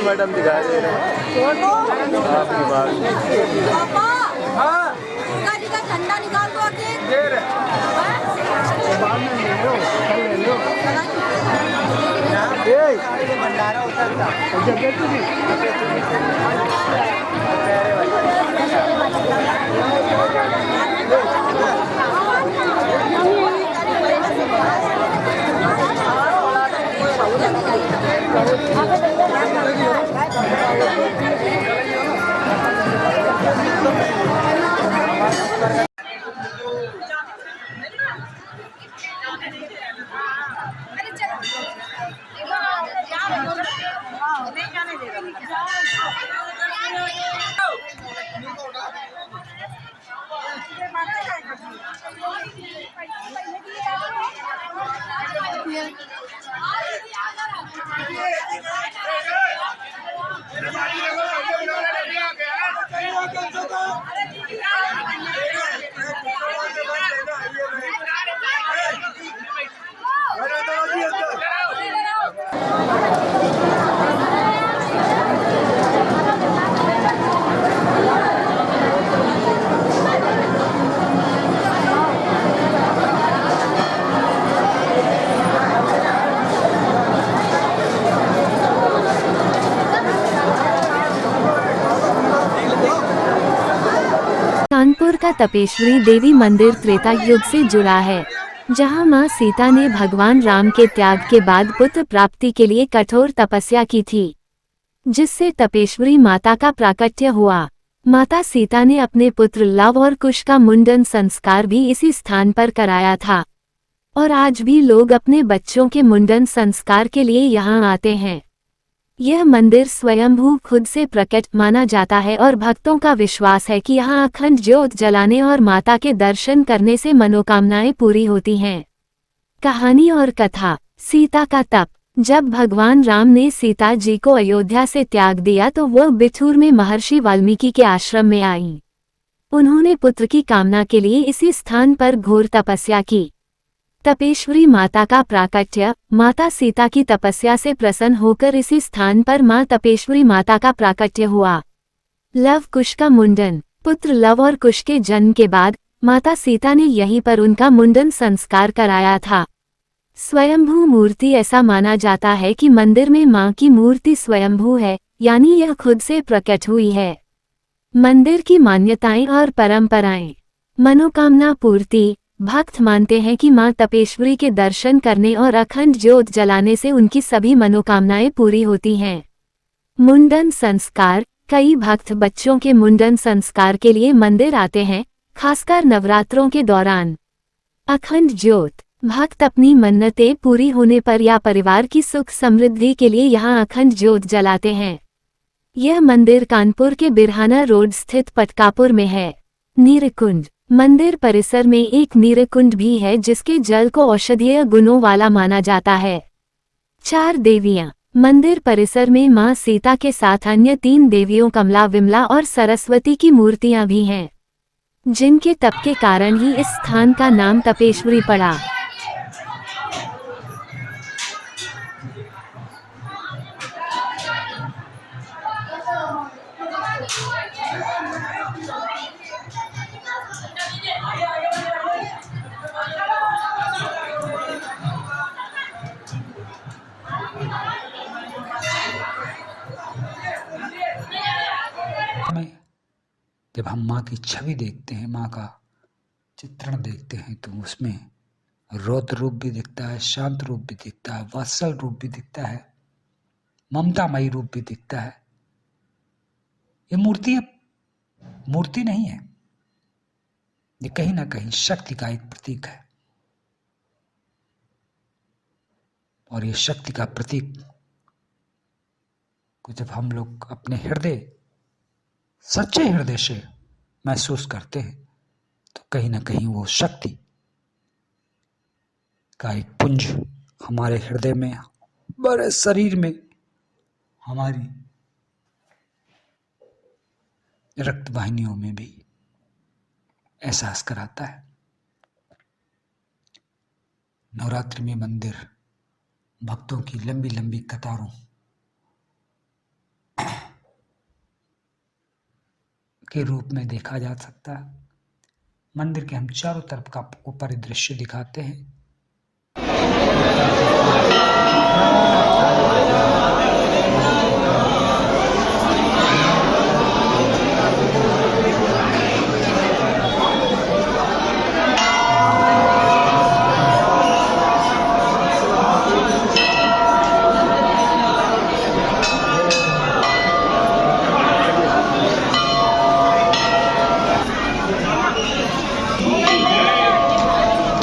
Madam दिखा दे रहे हैं आपकी बात। जी का ठंडा निकाल दो आके। बाद में ले लो, कल ले लो। भंडारा उतरता कानपुर का तपेश्वरी देवी मंदिर त्रेता युग से जुड़ा है, जहां मां सीता ने भगवान राम के त्याग के बाद पुत्र प्राप्ति के लिए कठोर तपस्या की थी, जिससे तपेश्वरी माता का प्राकट्य हुआ। माता सीता ने अपने पुत्र लव और कुश का मुंडन संस्कार भी इसी स्थान पर कराया था, और आज भी लोग अपने बच्चों के मुंडन संस्कार के लिए यहां आते हैं। यह मंदिर स्वयंभू खुद से प्रकट माना जाता है और भक्तों का विश्वास है कि यहाँ अखंड ज्योत जलाने और माता के दर्शन करने से मनोकामनाएं पूरी होती हैं। कहानी और कथा। सीता का तप। जब भगवान राम ने सीता जी को अयोध्या से त्याग दिया तो वह बिठूर में महर्षि वाल्मीकि के आश्रम में आईं। उन्होंने पुत्र की कामना के लिए इसी स्थान पर घोर तपस्या की। तपेश्वरी माता का प्राकट्य। माता सीता की तपस्या से प्रसन्न होकर इसी स्थान पर मां तपेश्वरी माता का प्राकट्य हुआ। लव कुश का मुंडन। पुत्र लव और कुश के जन्म के बाद माता सीता ने यहीं पर उनका मुंडन संस्कार कराया था। स्वयंभू मूर्ति। ऐसा माना जाता है कि मंदिर में मां की मूर्ति स्वयंभू है, यानी यह खुद से प्रकट हुई है। मंदिर की मान्यताएं और परंपराएं। मनोकामना पूर्ति। भक्त मानते हैं कि मां तपेश्वरी के दर्शन करने और अखंड ज्योत जलाने से उनकी सभी मनोकामनाएं पूरी होती हैं। मुंडन संस्कार। कई भक्त बच्चों के मुंडन संस्कार के लिए मंदिर आते हैं, खासकर नवरात्रों के दौरान। अखंड ज्योत। भक्त अपनी मन्नतें पूरी होने पर या परिवार की सुख समृद्धि के लिए यहाँ अखंड ज्योत जलाते हैं। यह मंदिर कानपुर के बिरहाना रोड स्थित पटकापुर में है। नीरकुंड। मंदिर परिसर में एक नीरकुंड भी है जिसके जल को औषधीय गुणों वाला माना जाता है। 4 देवियां। मंदिर परिसर में मां सीता के साथ अन्य 3 देवियों कमला, विमला और सरस्वती की मूर्तियां भी हैं, जिनके तप के कारण ही इस स्थान का नाम तपेश्वरी पड़ा। जब हम माँ की छवि देखते हैं, माँ का चित्रण देखते हैं, तो उसमें रौद्र रूप भी दिखता है, शांत रूप भी दिखता है, वात्सल रूप भी दिखता है, ममतामयी रूप भी दिखता है। ये मूर्ति नहीं है, ये कहीं ना कहीं शक्ति का एक प्रतीक है। और ये शक्ति का प्रतीक को जब हम लोग अपने सच्चे हृदय से महसूस करते हैं, तो कहीं ना कहीं वो शक्ति का एक पुंज हमारे हृदय में, हमारे शरीर में, हमारी रक्त वाहिनियों में भी एहसास कराता है। नवरात्रि में मंदिर भक्तों की लंबी लंबी कतारों के रूप में देखा जा सकता है। मंदिर के हम चारों तरफ का आपको परिदृश्य दिखाते हैं।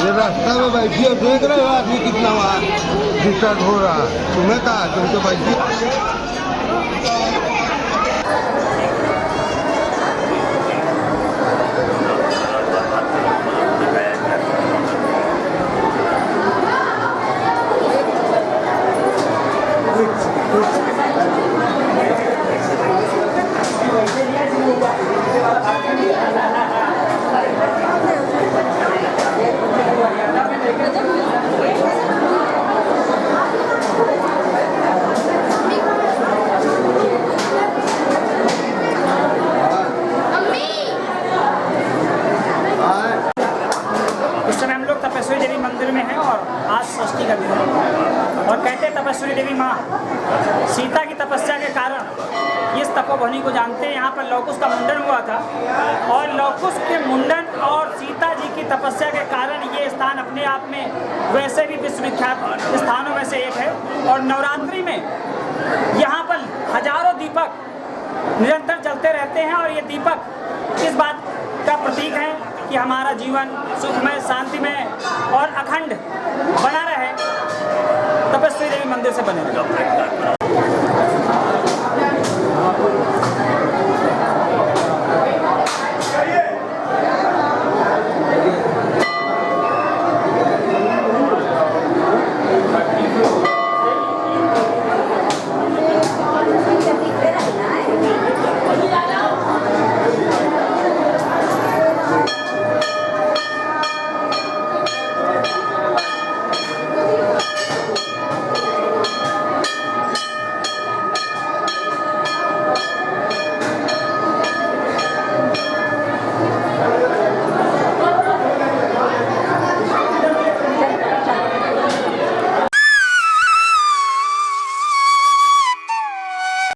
ये रास्ता में बैठिए, देख रहे हो आदमी कितना वहाँ डिस्टर्ब हो रहा है। तुम्हें कहा तुम तो बैठिए। इस समय हम लोग तपेश्वरी देवी मंदिर में हैं और आज षष्ठी का दिन है और कहते हैं तपेश्वरी देवी माँ सीता की तपस्या के कारण इस तपोभूमि को जानते हैं। यहाँ पर लवकुश का मुंडन हुआ था और लवकुश के मुंडन और सीता जी की तपस्या के कारण ये स्थान अपने आप में वैसे भी विश्वविख्यात स्थानों में से एक है। और नवरात्रि में यहाँ पर हजारों दीपक निरंतर जलते रहते हैं और ये दीपक इस बात का प्रतीक है कि हमारा जीवन सुखमय, शांतिमय और अखंड बना रहे। तपस्वी देवी मंदिर से बने रहे।